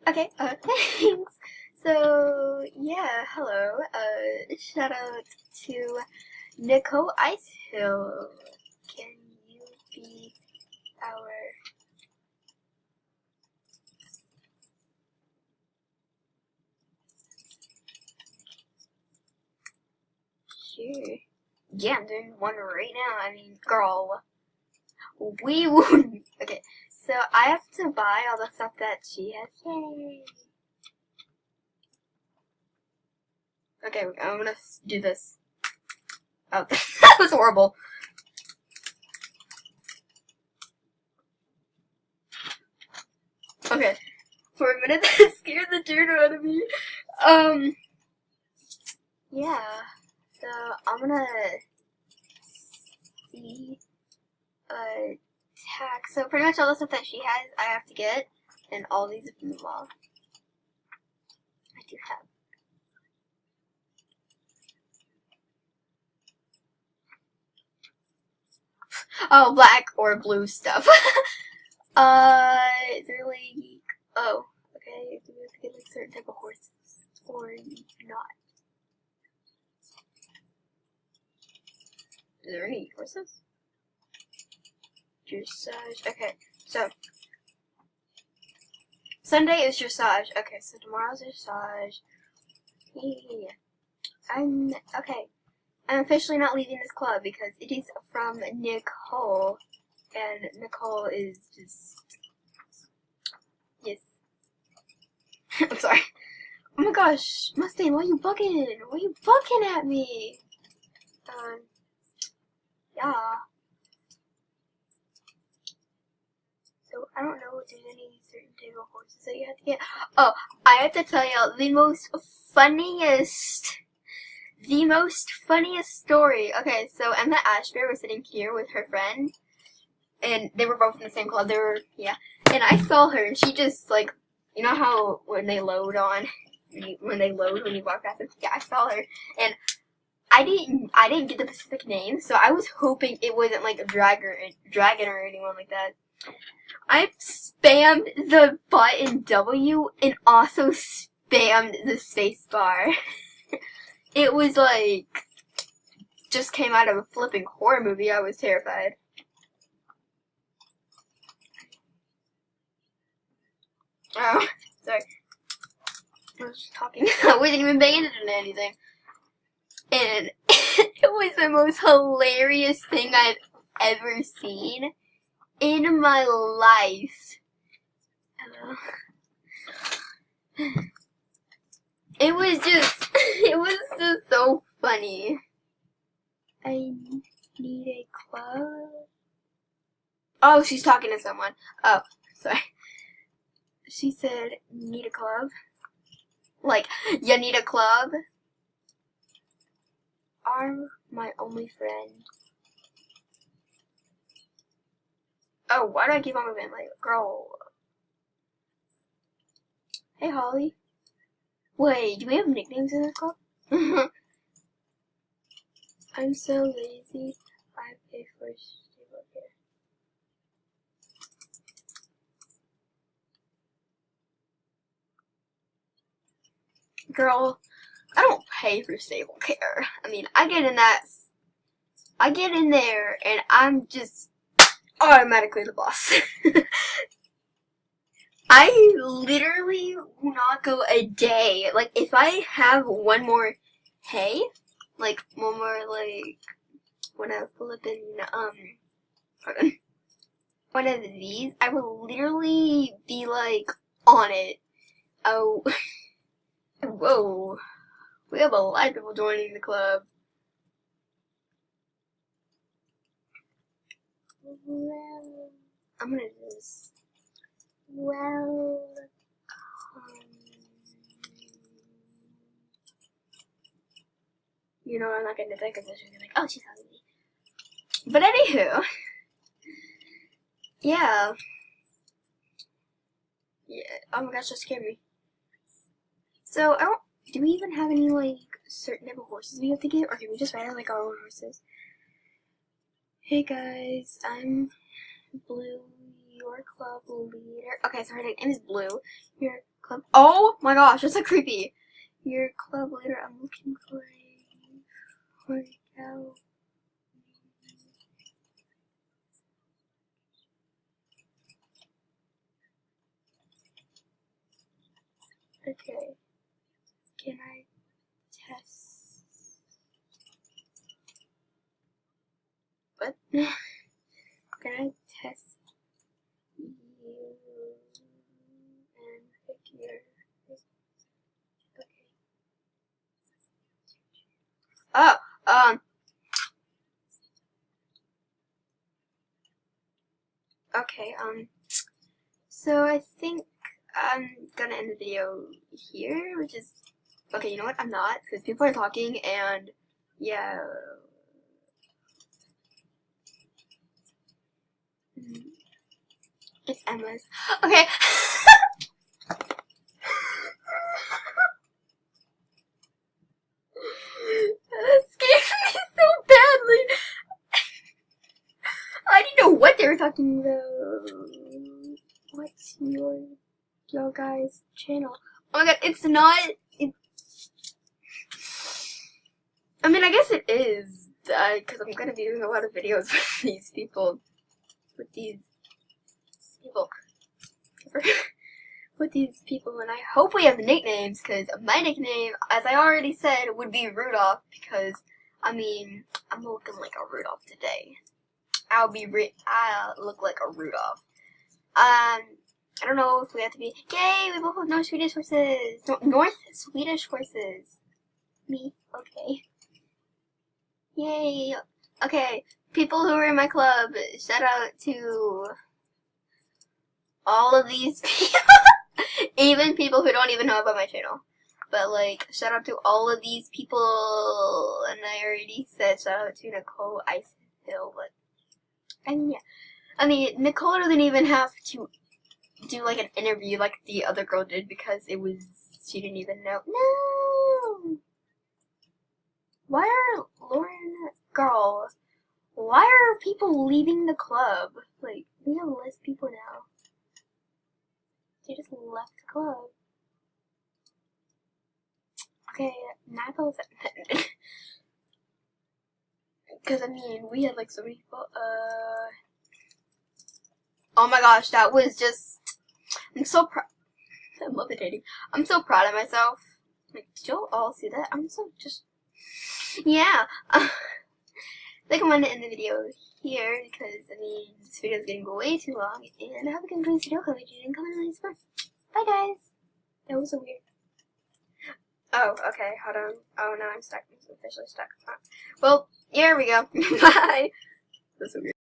Okay, thanks. So, yeah, hello. Shout out to Nicloe Icehill. Can you be our... Sure. Yeah, I'm doing one right now. I mean, girl, we wouldn't. Okay, so I have to buy all the stuff that she has. Yay! Okay, I'm gonna do this. Oh, that was horrible. Okay, for a minute that scared the dirt out of me. Yeah. So I'm gonna see tax. So pretty much all the stuff that she has, I have to get, and all these are from the mall. I do have. Oh, black or blue stuff. Is there like, oh, okay, do we have to get like certain type of horses or not? Is there any horses? Dressage. Okay, so Sunday is dressage. Okay, so tomorrow's dressage. Yeah. I'm officially not leaving this club because it is from Nicloe, and Nicloe is just yes. I'm sorry. Oh my gosh, Mustang, why are you bugging? Why are you bugging at me? Yeah. So I don't know if there's any certain type of horses that you have to get. Oh, I have to tell you the most funniest story. Okay, so Emma Ashbear was sitting here with her friend, and they were both in the same club. They were, yeah. And I saw her, and she just, like, you know how when they load, when you walk past them? Yeah, I saw her, and I didn't get the specific name, so I was hoping it wasn't, like, a dragon or anyone like that. I spammed the button W and also spammed the space bar. It was like, just came out of a flipping horror movie. I was terrified. Oh, sorry. I was just talking. I wasn't even paying attention to anything. And it was the most hilarious thing I've ever seen in my life. It was just so funny. I need a club. Oh, she's talking to someone. Oh, sorry. She said, need a club? Like, you need a club? Are my only friend. Oh, why do I keep on moving? Like, girl. Hey, Holly. Wait, do we have nicknames in this club? I'm so lazy. I pay for stable care. Girl, I don't pay for stable care. I mean, I get in there, and I'm just automatically the boss. I literally will not go a day. Like, if I have one more hay, like, one more, like, when I flip in, pardon, one of these, I will literally be, like, on it. Oh, whoa. We have a lot of people joining the club. Well, I'm gonna do this. Well, you know, I'm not gonna think of this. You're gonna be like, oh, she's talking to me. But anywho, yeah. Yeah. Oh my gosh, that scared me. So, do we even have any, like, certain type of horses we have to get? Or can we just ride, like, our own horses? Hey guys, I'm Blue, your club leader. Okay, so her name is Blue. Your club. Oh my gosh, that's so creepy. Your club leader, I'm looking for a workout. Okay. Can I test? What? Can I test you and pick your... Okay. Oh, okay, so I think I'm gonna end the video here, which is, okay, you know what, I'm not, because people are talking, and, yeah, it's endless. Okay. That scared me so badly. I didn't know what they were talking about. What's your guys' channel? Oh my god, it's not. I mean, I guess it is, because I'm gonna be doing a lot of videos with these people. With these people, and I hope we have nicknames, because my nickname, as I already said, would be Rudolph, because, I mean, I'm looking like a Rudolph today. I'll look like a Rudolph. I don't know if we have to be, yay, we both have North Swedish horses. North Swedish horses. Me, okay. Yay. Okay, people who are in my club, shout out to all of these people. Even people who don't even know about my channel. But, like, shout out to all of these people. And I already said shout out to Nicloe, icehill, but, and yeah. I mean, Nicloe doesn't even have to do, like, an interview like the other girl did, because she didn't even know. No! Why are why are people leaving the club? Like, we have less people now. They just left the club. Okay, Nicloe's ended. Because, I mean, we had, like, so many people, oh my gosh, that was just, I'm so proud, I'm levitating. I'm so proud of myself. Like, did y'all all see that? I'm so just, yeah. I think I'm going to end the video here, because, I mean, this video is getting way too long, and I hope you can enjoy this video, comment, and comment on this. Bye, guys. That was so weird. Oh, okay, hold on. Oh, no, I'm stuck. I'm officially stuck. Well, here we go. Bye. That's so weird.